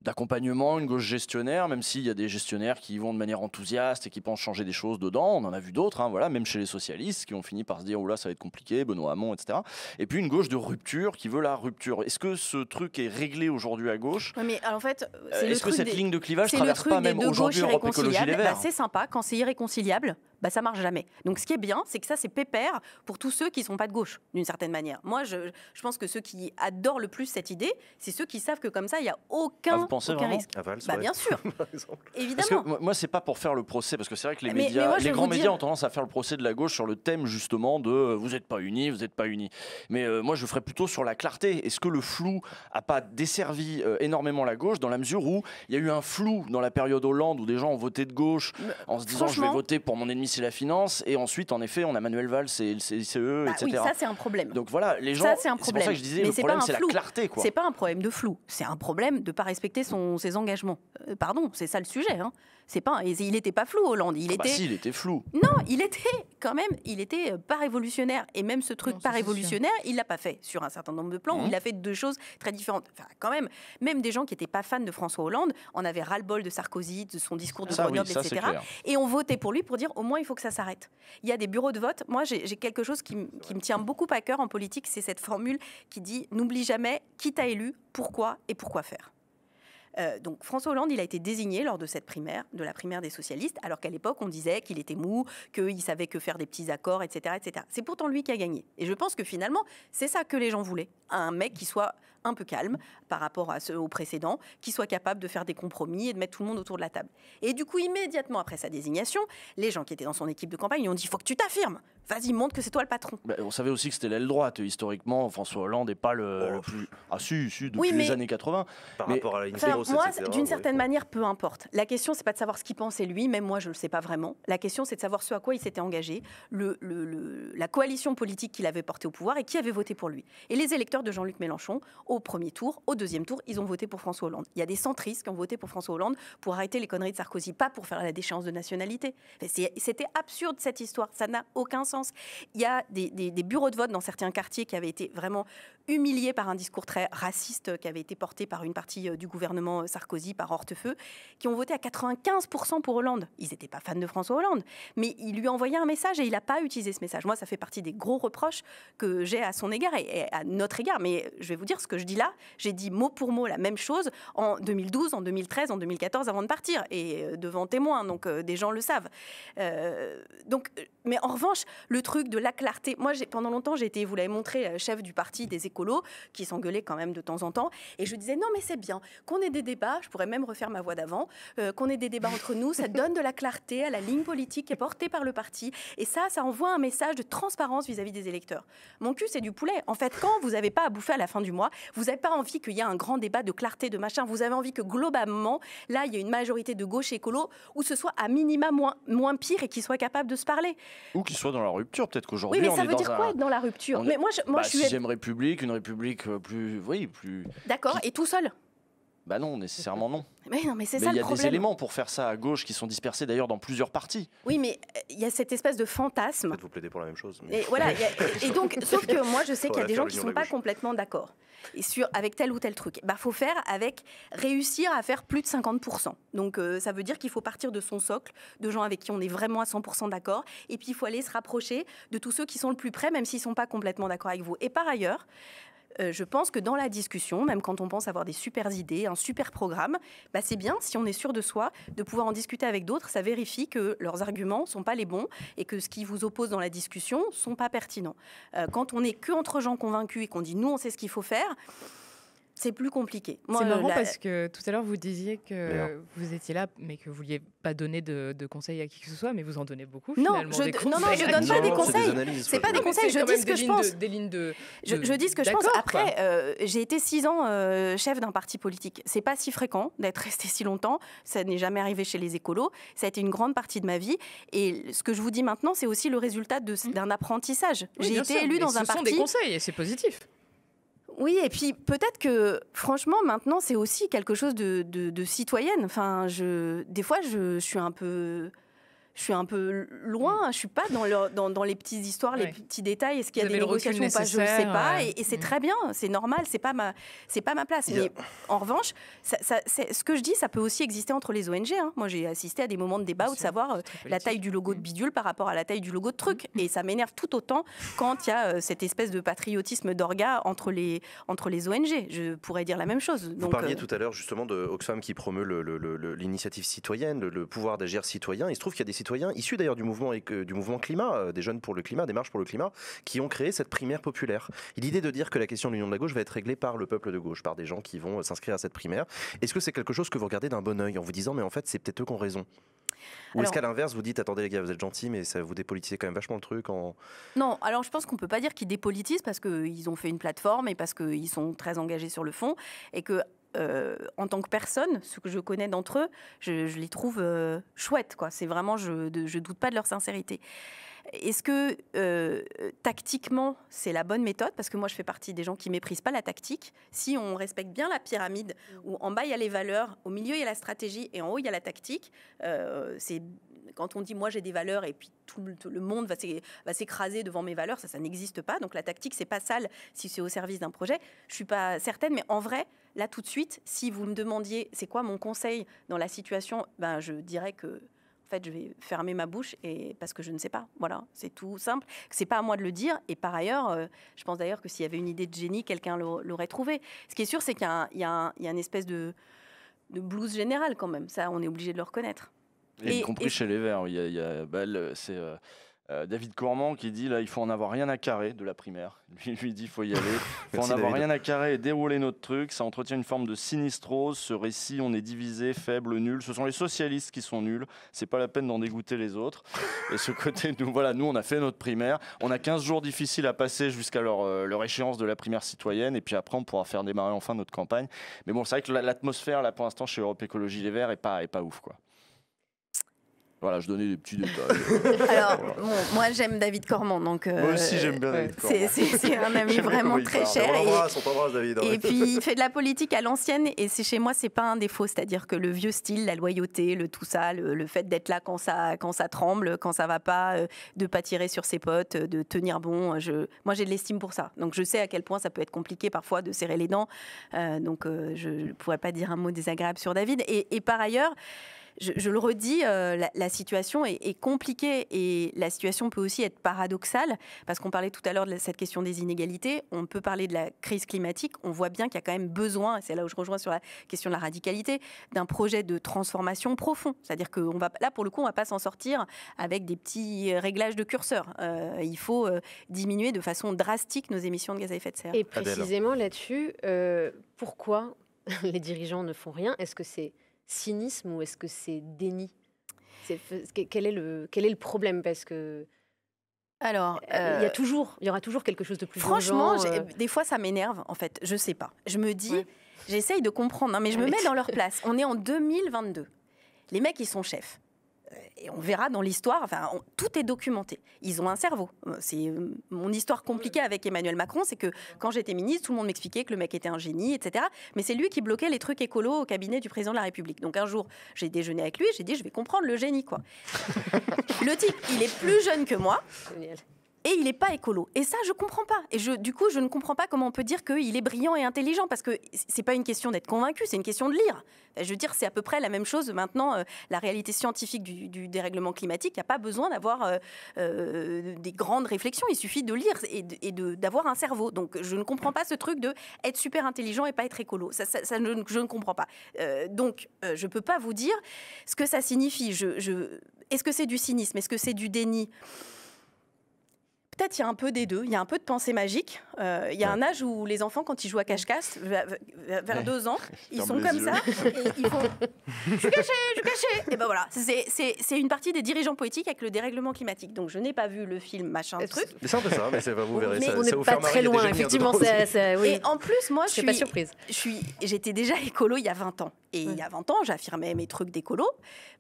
d'accompagnement, une gauche gestionnaire, même s'il y a des gestionnaires qui y vont de manière enthousiaste et qui pensent changer des choses dedans. On en a vu d'autres, même chez les socialistes, qui ont fini par se dire « Oh là, ça va être compliqué, Benoît Hamon, etc. » Et puis une gauche de rupture qui veut la rupture. Est-ce que ce truc est réglé aujourd'hui à gauche? Mais en fait, est-ce que cette ligne de clivage ne traverse pas même aujourd'hui Europe Écologie Les Verts? C'est sympa, quand c'est irréconciliable, ça marche jamais. Donc ce qui est bien, c'est que ça, c'est pépère pour tous ceux qui ne sont pas de gauche, d'une certaine manière. Moi, je pense que ceux qui adorent le plus cette idée, c'est ceux qui savent que comme ça, il n'y a aucun risque. Bien sûr, évidemment. Parce que moi, c'est pas pour faire le procès, parce que c'est vrai que les grands médias ont tendance à faire le procès de la gauche sur le thème justement de vous n'êtes pas unis, vous n'êtes pas unis. Mais moi, je ferais plutôt sur la clarté. Est-ce que le flou n'a pas desservi énormément la gauche, dans la mesure où il y a eu un flou dans la période Hollande où des gens ont voté de gauche en se disant je vais voter pour mon ennemi, c'est la finance, et ensuite en effet on a Manuel Valls et le CICE, etc. Oui, ça c'est un problème. Donc voilà, les gens, c'est pour ça que je disais, le problème c'est la clarté, quoi. C'est pas un problème de flou, c'est un problème de ne pas respecter ses engagements. Pardon, c'est ça le sujet. Il n'était pas flou, Hollande. Il était flou. Non, il était pas révolutionnaire. Et même ce truc pas révolutionnaire, il l'a pas fait sur un certain nombre de plans. Il a fait deux choses très différentes. Enfin, quand même des gens qui n'étaient pas fans de François Hollande en avaient ras-le-bol de Sarkozy, de son discours de Grenoble, etc. Et ont voté pour lui pour dire au moins il faut que ça s'arrête. Il y a des bureaux de vote. Moi, j'ai quelque chose qui me tient beaucoup à cœur en politique, c'est cette formule qui dit n'oublie jamais qui t'a élu, pourquoi et pourquoi faire. Donc François Hollande, il a été désigné lors de cette primaire, de la primaire des socialistes, alors qu'à l'époque, on disait qu'il était mou, qu'il savait que faire des petits accords, etc., etc. C'est pourtant lui qui a gagné. Et je pense que finalement, c'est ça que les gens voulaient. Un mec qui soit un peu calme par rapport au précédent, qui soit capable de faire des compromis et de mettre tout le monde autour de la table. Et du coup, immédiatement après sa désignation, les gens qui étaient dans son équipe de campagne lui ont dit « il faut que tu t'affirmes, vas-y, montre que c'est toi le patron ». On savait aussi que c'était l'aile droite. Historiquement, François Hollande n'est pas le plus... Ah si, depuis les années 80. Par rapport à la ligne grosse, moi, etc. d'une certaine manière, peu importe. La question, c'est pas de savoir ce qu'il pensait lui, même moi, je le sais pas vraiment. La question, c'est de savoir ce à quoi il s'était engagé, la coalition politique qu'il avait portée au pouvoir et qui avait voté pour lui. Et les électeurs de Jean-Luc Mélenchon, au premier tour, au deuxième tour, ils ont voté pour François Hollande. Il y a des centristes qui ont voté pour François Hollande pour arrêter les conneries de Sarkozy, pas pour faire la déchéance de nationalité. C'était absurde cette histoire, ça n'a aucun sens. Il y a des bureaux de vote dans certains quartiers qui avaient été vraiment humiliés par un discours très raciste qui avait été porté par une partie du gouvernement Mitterrand, Sarkozy, par Hortefeux, qui ont voté à 95% pour Hollande. Ils n'étaient pas fans de François Hollande, mais il lui a envoyé un message et il n'a pas utilisé ce message. Moi, ça fait partie des gros reproches que j'ai à son égard et à notre égard. Mais je vais vous dire ce que je dis là. J'ai dit mot pour mot la même chose en 2012, en 2013, en 2014 avant de partir et devant témoins, donc des gens le savent. Mais en revanche, le truc de la clarté, moi pendant longtemps j'ai été, vous l'avez montré, chef du parti des écolos qui s'engueulaient quand même de temps en temps et je disais non mais c'est bien qu'on ait des débats, je pourrais même refaire ma voix d'avant, qu'on ait des débats entre nous, ça donne de la clarté à la ligne politique qui est portée par le parti et ça envoie un message de transparence vis-à-vis des électeurs. Mon cul c'est du poulet. En fait, quand vous n'avez pas à bouffer à la fin du mois, vous n'avez pas envie qu'il y ait un grand débat de clarté, de machin, vous avez envie que globalement, là il y ait une majorité de gauche écolo où ce soit à minima moins pire et qu'ils soient capables de se parler. Ou qu'ils soient dans la rupture, peut-être qu'aujourd'hui oui, mais on ça est veut dire quoi être dans la rupture? Mais moi je suis 6e République, une république plus... D'accord, et tout seul? Bah non, nécessairement non. Mais non, mais c'est ça le problème. Il y a des éléments pour faire ça à gauche qui sont dispersés d'ailleurs dans plusieurs partis. Oui, mais il y a cette espèce de fantasme. Peut-être vous plaidez pour la même chose. Mais... Et voilà, et donc, sauf que moi, je sais qu'il y a des gens qui ne sont pas complètement d'accord avec tel ou tel truc. Bah, faut faire réussir à faire plus de 50%. Donc, ça veut dire qu'il faut partir de son socle, de gens avec qui on est vraiment à 100% d'accord. Et puis, il faut aller se rapprocher de tous ceux qui sont le plus près, même s'ils ne sont pas complètement d'accord avec vous. Et par ailleurs, je pense que dans la discussion, même quand on pense avoir des super idées, un super programme, bah c'est bien, si on est sûr de soi, de pouvoir en discuter avec d'autres. Ça vérifie que leurs arguments ne sont pas les bons et que ce qui vous oppose dans la discussion ne sont pas pertinents. Quand on n'est qu'entre gens convaincus et qu'on dit « nous, on sait ce qu'il faut faire », c'est plus compliqué. C'est marrant parce que tout à l'heure, vous disiez que vous étiez là, mais que vous ne vouliez pas donner de conseils à qui que ce soit, mais vous en donnez beaucoup, non, finalement. Je ne donne pas des conseils. C'est pas des conseils, je dis ce que je pense. Je dis ce que je pense. Après, j'ai été 6 ans chef d'un parti politique. C'est pas si fréquent d'être resté si longtemps. Ça n'est jamais arrivé chez les écolos. Ça a été une grande partie de ma vie. Et ce que je vous dis maintenant, c'est aussi le résultat d'un apprentissage. J'ai été élue dans un parti... Ce sont des conseils et c'est positif. Oui, et puis peut-être que, franchement, maintenant, c'est aussi quelque chose de citoyenne. Enfin, des fois, je suis un peu loin, je ne suis pas dans les petites histoires, les petits détails, est-ce qu'il y a des négociations ou pas, je ne sais pas, et c'est très bien, c'est normal, c'est pas ma place. Mais en revanche, ce que je dis, ça peut aussi exister entre les ONG. Hein. Moi, j'ai assisté à des moments de débat où de savoir la taille du logo de bidule par rapport à la taille du logo de truc, et ça m'énerve tout autant quand il y a cette espèce de patriotisme d'orga entre les ONG. Je pourrais dire la même chose. Vous parliez tout à l'heure justement de Oxfam qui promeut l'initiative citoyenne, le pouvoir d'agir citoyen. Il se trouve qu'il y a des citoyens issus d'ailleurs du mouvement climat, des jeunes pour le climat, des marches pour le climat, qui ont créé cette primaire populaire. L'idée de dire que la question de l'union de la gauche va être réglée par le peuple de gauche, par des gens qui vont s'inscrire à cette primaire. Est-ce que c'est quelque chose que vous regardez d'un bon œil en vous disant mais en fait c'est peut-être eux qui ont raison? Ou est-ce qu'à l'inverse, vous dites, attendez les gars, vous êtes gentils, mais ça vous dépolitisez quand même vachement le truc Non, alors je pense qu'on ne peut pas dire qu'ils dépolitisent parce qu'ils ont fait une plateforme et parce qu'ils sont très engagés sur le fond et que en tant que personne, ce que je connais d'entre eux, je les trouve chouettes, quoi. C'est vraiment, je doute pas de leur sincérité. Est-ce que tactiquement, c'est la bonne méthode? Parce que moi, je fais partie des gens qui méprisent pas la tactique. Si on respecte bien la pyramide, où en bas, il y a les valeurs, au milieu, il y a la stratégie, et en haut, il y a la tactique, c'est... Quand on dit moi j'ai des valeurs et puis tout le monde va s'écraser devant mes valeurs, ça n'existe pas. Donc la tactique, c'est pas sale si c'est au service d'un projet. Je suis pas certaine, mais en vrai, là tout de suite, si vous me demandiez c'est quoi mon conseil dans la situation, ben je dirais que en fait je vais fermer ma bouche parce que je ne sais pas. Voilà, c'est tout simple. C'est pas à moi de le dire. Et par ailleurs, je pense d'ailleurs que s'il y avait une idée de génie, quelqu'un l'aurait trouvé. Ce qui est sûr, c'est qu'il y a une espèce de blues général quand même. Ça, on est obligé de le reconnaître. Y compris chez les Verts, c'est David Cormand qui dit là il faut en avoir rien à carrer de la primaire. Lui dit il faut y aller, il faut en avoir rien à carrer et dérouler notre truc. Ça entretient une forme de sinistrose. Ce récit, on est divisé, faible, nul. Ce sont les socialistes qui sont nuls. C'est pas la peine d'en dégoûter les autres. Et ce côté, nous on a fait notre primaire. On a 15 jours difficiles à passer jusqu'à leur échéance de la primaire citoyenne. Et puis après, on pourra faire démarrer enfin notre campagne. Mais bon, c'est vrai que l'atmosphère là pour l'instant chez Europe Écologie Les Verts est pas ouf quoi. Voilà, je donnais des petits détails. Alors, bon, moi j'aime David Cormand, donc moi aussi j'aime bien David Cormand. C'est un ami vraiment très cher. On t'embrasse, David. Et puis il fait de la politique à l'ancienne, et chez moi c'est pas un défaut, c'est-à-dire que le vieux style, la loyauté, le tout ça, le fait d'être là quand ça tremble, quand ça va pas, de pas tirer sur ses potes, de tenir bon. Moi j'ai de l'estime pour ça, donc je sais à quel point ça peut être compliqué parfois de serrer les dents. Donc je ne pourrais pas dire un mot désagréable sur David. Et par ailleurs, je le redis, la situation est compliquée, et la situation peut aussi être paradoxale, parce qu'on parlait tout à l'heure de cette question des inégalités, on peut parler de la crise climatique, on voit bien qu'il y a quand même besoin, et c'est là où je rejoins sur la question de la radicalité, d'un projet de transformation profond. C'est-à-dire que là, pour le coup, on ne va pas s'en sortir avec des petits réglages de curseur. Il faut diminuer de façon drastique nos émissions de gaz à effet de serre. Et précisément là-dessus, pourquoi les dirigeants ne font rien? Est-ce que c'est cynisme ou est-ce que c'est déni? Quel est le problème? Parce que alors, il y aura toujours quelque chose de plus franchement, des fois ça m'énerve en fait, je sais pas. Je me dis, j'essaye de comprendre, non, mais je me mets dans leur place. On est en 2022. Les mecs, ils sont chefs. Et on verra dans l'histoire, tout est documenté. Ils ont un cerveau. C'est mon histoire compliquée avec Emmanuel Macron, c'est que quand j'étais ministre, tout le monde m'expliquait que le mec était un génie, etc. Mais c'est lui qui bloquait les trucs écolos au cabinet du président de la République. Donc un jour, j'ai déjeuné avec lui, j'ai dit, je vais comprendre le génie, quoi. Le type, il est plus jeune que moi. Génial. Et il n'est pas écolo. Et ça, je ne comprends pas. Et du coup, je ne comprends pas comment on peut dire qu'il est brillant et intelligent, parce que ce n'est pas une question d'être convaincu, c'est une question de lire. Je veux dire, c'est à peu près la même chose maintenant. La réalité scientifique du dérèglement climatique, il n'y a pas besoin d'avoir des grandes réflexions. Il suffit de lire et d'avoir un cerveau. Donc, je ne comprends pas ce truc de être super intelligent et pas être écolo. Ça, je ne comprends pas. Donc, je ne peux pas vous dire ce que ça signifie. Est-ce que c'est du cynisme? Est-ce que c'est du déni? Peut-être il y a un peu des deux. Il y a un peu de pensée magique. Il y a un âge où les enfants, quand ils jouent à cache-cache, vers 2 ans, ils sont comme ça. Et ils font « je suis caché, je suis caché ». Et ben voilà, c'est une partie des dirigeants politiques avec le dérèglement climatique. Donc je n'ai pas vu le film, machin, truc. C'est un peu ça, mais vous verrez. On n'est pas très loin, effectivement. Oui. Et en plus, moi, je suis pas surprise. J'étais déjà écolo il y a 20 ans. Et il y a 20 ans, j'affirmais mes trucs d'écolo.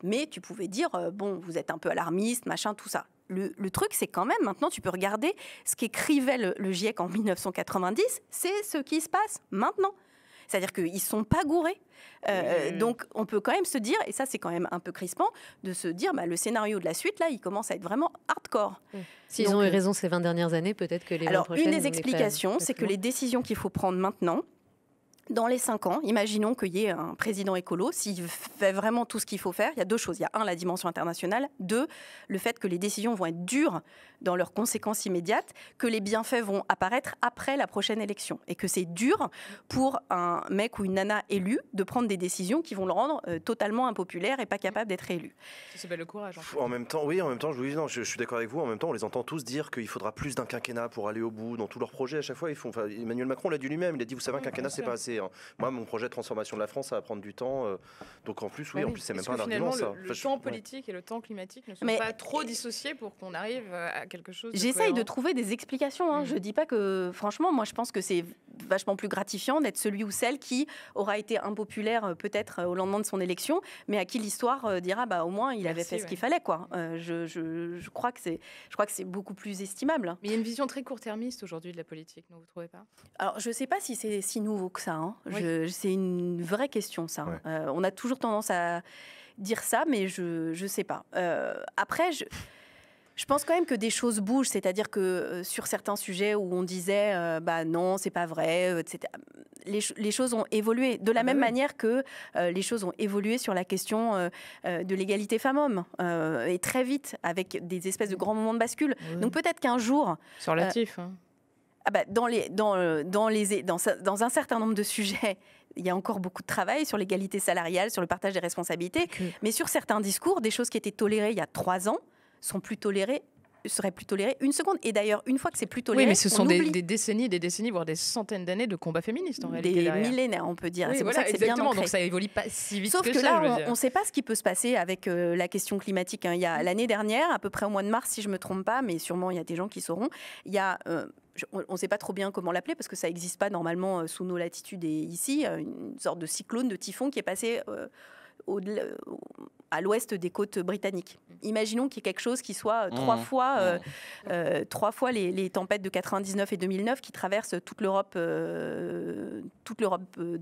Mais tu pouvais dire, bon, vous êtes un peu alarmiste, machin, tout ça. Le truc, c'est quand même, maintenant, tu peux regarder ce qu'écrivait le GIEC en 1990, c'est ce qui se passe maintenant. C'est-à-dire qu'ils ne sont pas gourés. Donc, on peut quand même se dire, et ça, c'est quand même un peu crispant, de se dire, le scénario de la suite, là, il commence à être vraiment hardcore. S'ils ont eu raison ces 20 dernières années, peut-être que les 20 prochaines... Une des explications, c'est que les décisions qu'il faut prendre maintenant, dans les 5 ans, imaginons qu'il y ait un président écolo, s'il fait vraiment tout ce qu'il faut faire, il y a 2 choses. Il y a 1, la dimension internationale. 2, le fait que les décisions vont être dures dans leurs conséquences immédiates, que les bienfaits vont apparaître après la prochaine élection. Et que c'est dur pour un mec ou une nana élu de prendre des décisions qui vont le rendre totalement impopulaire et pas capable d'être élu. Ça s'appelle le courage. En même temps, je suis d'accord avec vous. En même temps, on les entend tous dire qu'il faudra plus d'un quinquennat pour aller au bout dans tous leurs projets. À chaque fois, Emmanuel Macron l'a dit lui-même. Il a dit, vous savez, un quinquennat, c'est pas assez. Moi, mon projet de transformation de la France, ça va prendre du temps. Donc en plus, c'est même pas un argument. Le temps politique et le temps climatique ne sont pas trop dissociés pour qu'on arrive à quelque chose de J'essaye de trouver des explications. Je dis pas que... Franchement, moi, je pense que c'est vachement plus gratifiant d'être celui ou celle qui aura été impopulaire peut-être au lendemain de son élection, mais à qui l'histoire dira, au moins, il avait fait ce qu'il fallait, quoi. Je crois que c'est beaucoup plus estimable. Mais il y a une vision très court-termiste aujourd'hui de la politique, non, vous ne trouvez pas? Alors, je ne sais pas si c'est si nouveau que ça. C'est une vraie question, ça. Ouais. On a toujours tendance à dire ça, mais je ne sais pas. Après, je pense quand même que des choses bougent, c'est-à-dire que sur certains sujets où on disait non, c'est pas vrai, etc., les choses ont évolué. De la même manière que les choses ont évolué sur la question de l'égalité femmes-hommes, et très vite, avec des espèces de grands moments de bascule. Oui. Donc peut-être qu'un jour... C'est relatif. Dans un certain nombre de sujets, il y a encore beaucoup de travail sur l'égalité salariale, sur le partage des responsabilités. Mais sur certains discours, des choses qui étaient tolérées il y a 3 ans seraient plus tolérées une seconde. Et d'ailleurs, une fois que c'est plus toléré, oui, mais ce sont des décennies, voire des centaines d'années de combats féministes en réalité. Des millénaires, on peut dire. Oui, c'est pour ça que c'est bien ancré. Donc ça évolue pas si vite. Sauf que là, ça, on ne sait pas ce qui peut se passer avec la question climatique. Il y a l'année dernière, à peu près au mois de mars, si je me trompe pas, mais sûrement il y a des gens qui sauront. Il y a on ne sait pas trop bien comment l'appeler parce que ça n'existe pas normalement sous nos latitudes et ici, une sorte de cyclone, de typhon qui est passé à l'ouest des côtes britanniques. imaginons qu'il y ait quelque chose qui soit trois fois les tempêtes de 99 et 2009 qui traversent toute l'Europe de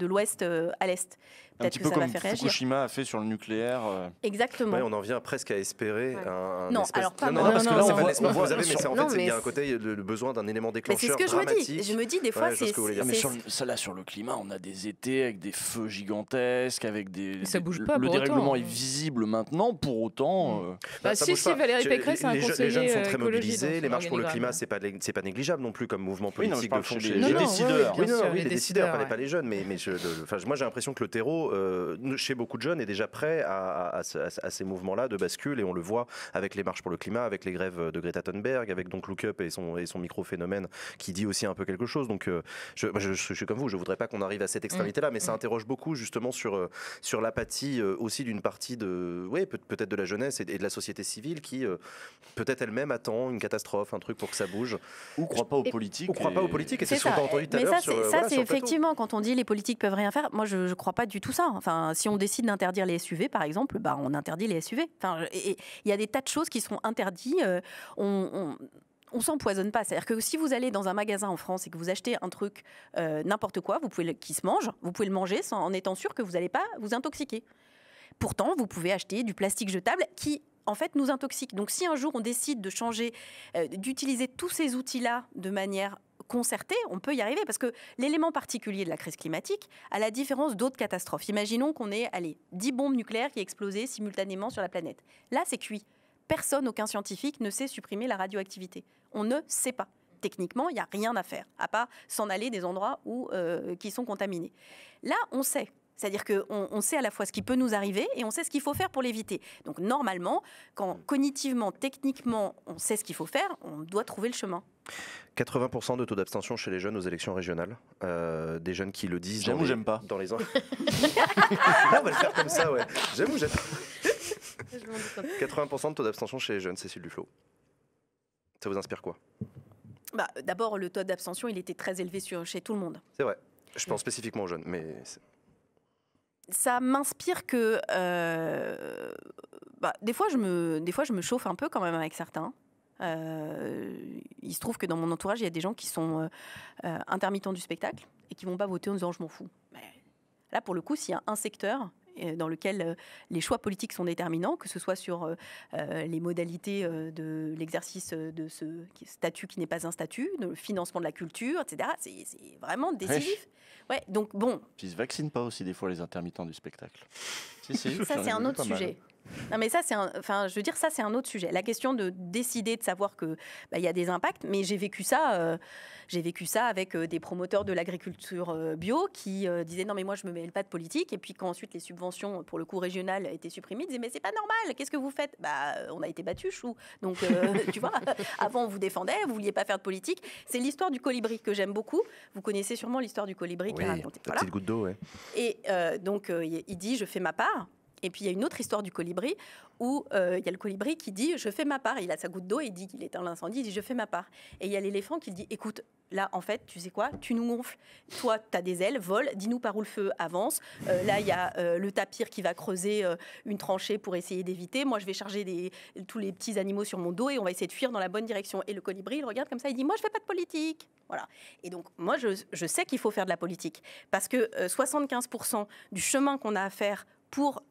l'Ouest à l'Est. Un petit peu comme Fukushima a fait sur le nucléaire. Exactement. Ouais, on en vient presque à espérer un non, espèce... alors pas non, parce que là, c'est pas l'espoir que vous avez, mais en fait, il y a un côté, le besoin d'un élément déclencheur dramatique. C'est ce que je me dis. Des fois, mais sur le climat, on a des étés avec des feux gigantesques, avec des... Ça bouge pas. Le dérèglement est visible maintenant, pour autant... Si, Valérie Pécresse, c'est un conseiller. Les jeunes sont très mobilisés, les marches pour le climat, c'est pas négligeable non plus comme mouvement politique de fond chez les décideurs. Oui, les décideurs, pas les jeunes, mais moi j'ai l'impression que le terreau, chez beaucoup de jeunes, est déjà prêt à ces mouvements-là de bascule, et on le voit avec les marches pour le climat, avec les grèves de Greta Thunberg, avec donc Look Up et son micro-phénomène qui dit aussi un peu quelque chose. Donc je suis comme vous, je voudrais pas qu'on arrive à cette extrémité-là, mais ça interroge beaucoup justement sur l'apathie aussi d'une partie peut-être de la jeunesse et de la société civile qui peut-être elle-même attend une catastrophe, un truc pour que ça bouge. Ou croit pas aux politiques. Ou croit pas aux politiques, et c'est ce qu'on a entendu tout à l'heure. Ça, c'est effectivement, quand on dit les politiques peuvent rien faire, moi je crois pas du tout ça. Enfin, si on décide d'interdire les SUV, par exemple, on interdit les SUV. Enfin, il y a des tas de choses qui sont interdites. On s'empoisonne pas. C'est-à-dire que si vous allez dans un magasin en France et que vous achetez un truc, n'importe quoi, qui se mange, vous pouvez le manger en étant sûr que vous n'allez pas vous intoxiquer. Pourtant, vous pouvez acheter du plastique jetable qui, en fait, nous intoxique. Donc, si un jour on décide de changer, d'utiliser tous ces outils-là de manière concertée, on peut y arriver, parce que l'élément particulier de la crise climatique, à la différence d'autres catastrophes, imaginons qu'on ait 10 bombes nucléaires qui explosent simultanément sur la planète. Là, c'est cuit. Personne, aucun scientifique ne sait supprimer la radioactivité. On ne sait pas. Techniquement, il n'y a rien à faire, à part s'en aller des endroits qui sont contaminés. Là, on sait. C'est-à-dire qu'on sait à la fois ce qui peut nous arriver et on sait ce qu'il faut faire pour l'éviter. Donc normalement, quand cognitivement, techniquement, on sait ce qu'il faut faire, on doit trouver le chemin. 80% de taux d'abstention chez les jeunes aux élections régionales. Des jeunes qui le disent. J'aime ou j'aime pas dans les... Là, on va le faire comme ça, ouais. J'aime ou j'aime pas 80% de taux d'abstention chez les jeunes, Cécile Duflot. Ça vous inspire quoi? D'abord, le taux d'abstention, il était très élevé chez tout le monde. C'est vrai. Je pense spécifiquement aux jeunes, mais... Ça m'inspire que des fois je me chauffe un peu quand même avec certains. Il se trouve que dans mon entourage, il y a des gens qui sont intermittents du spectacle et qui vont pas voter en disant je m'en fous. Mais là, pour le coup, s'il y a un secteur dans lequel les choix politiques sont déterminants, que ce soit sur les modalités de l'exercice de ce statut qui n'est pas un statut, le financement de la culture, etc. C'est vraiment décisif. Ouais, donc bon. Puis ils se vaccinent pas aussi des fois les intermittents du spectacle. Ça c'est un autre sujet. Non mais ça c'est un autre sujet. La question de décider de savoir que y a des impacts, mais j'ai vécu ça avec des promoteurs de l'agriculture bio qui disaient non mais moi je me mêle pas de politique, et puis quand ensuite les subventions pour le coup régionales étaient supprimées, ils disaient mais c'est pas normal, qu'est-ce que vous faites? On a été battus chou. Donc tu vois, avant on vous défendait, vous vouliez pas faire de politique. C'est l'histoire du colibri que j'aime beaucoup. Vous connaissez sûrement l'histoire du colibri qui a raconté. Voilà. Petite goutte d'eau, ouais. Et donc il dit je fais ma part. Et puis il y a une autre histoire du colibri où il y a le colibri qui dit je fais ma part. Il a sa goutte d'eau et il dit qu'il éteint l'incendie, il dit je fais ma part. Et il y a l'éléphant qui dit écoute, là en fait tu sais quoi, tu nous gonfles. Toi tu as des ailes, vole, dis-nous par où le feu avance. Là il y a le tapir qui va creuser une tranchée pour essayer d'éviter. Moi je vais charger tous les petits animaux sur mon dos et on va essayer de fuir dans la bonne direction. Et le colibri il regarde comme ça, il dit moi je fais pas de politique. Voilà. Et donc moi je sais qu'il faut faire de la politique parce que 75% du chemin qu'on a à faire pour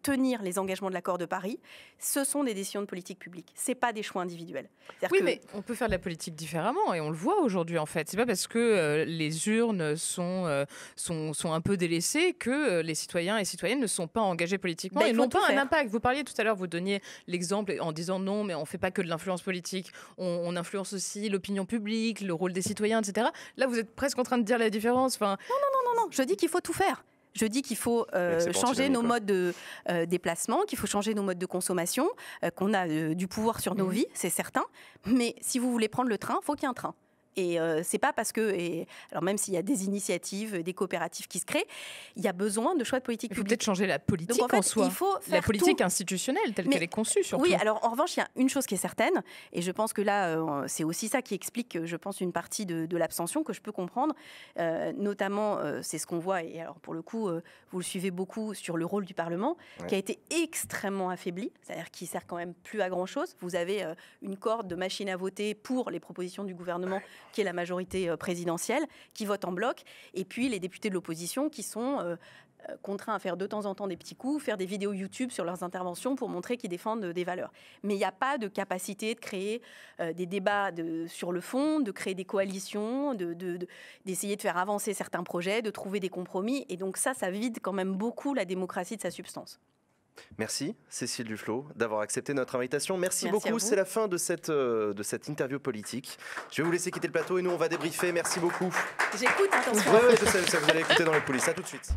tenir les engagements de l'accord de Paris, ce sont des décisions de politique publique. Ce n'est pas des choix individuels. Oui, mais on peut faire de la politique différemment, et on le voit aujourd'hui, en fait. Ce n'est pas parce que les urnes sont un peu délaissées que les citoyens et citoyennes ne sont pas engagés politiquement et n'ont pas un impact. Vous parliez tout à l'heure, vous donniez l'exemple en disant non, mais on ne fait pas que de l'influence politique, on influence aussi l'opinion publique, le rôle des citoyens, etc. Là, vous êtes presque en train de dire la différence. Enfin... Non, je dis qu'il faut tout faire. Je dis qu'il faut changer nos modes de déplacement, qu'il faut changer nos modes de consommation, qu'on a du pouvoir sur nos vies, c'est certain. Mais si vous voulez prendre le train, il faut qu'il y ait un train. Et c'est pas parce que, alors même s'il y a des initiatives, des coopératives qui se créent, il y a besoin de choix de politique publique. Il faut peut-être changer la politique. Donc, en fait, en soi. Il faut faire la politique tout. institutionnelle telle qu'elle est conçue, surtout. Oui, alors en revanche, il y a une chose qui est certaine, et je pense que là, c'est aussi ça qui explique, je pense, une partie de l'abstention que je peux comprendre. Notamment, c'est ce qu'on voit, et alors pour le coup, vous le suivez beaucoup sur le rôle du Parlement, qui a été extrêmement affaibli, c'est-à-dire qu'il sert quand même plus à grand-chose. Vous avez une corde de machines à voter pour les propositions du gouvernement, qui est la majorité présidentielle, qui vote en bloc, et puis les députés de l'opposition qui sont contraints à faire de temps en temps des petits coups, faire des vidéos YouTube sur leurs interventions pour montrer qu'ils défendent des valeurs. Mais il n'y a pas de capacité de créer des débats sur le fond, de créer des coalitions, d'essayer de faire avancer certains projets, de trouver des compromis. Et donc ça vide quand même beaucoup la démocratie de sa substance. Merci Cécile Duflot d'avoir accepté notre invitation. Merci beaucoup, c'est la fin de cette interview politique. Je vais vous laisser quitter le plateau et nous on va débriefer. Merci beaucoup. J'écoute, attention. Ouais, je sais, vous allez écouter dans les coulisses. À tout de suite.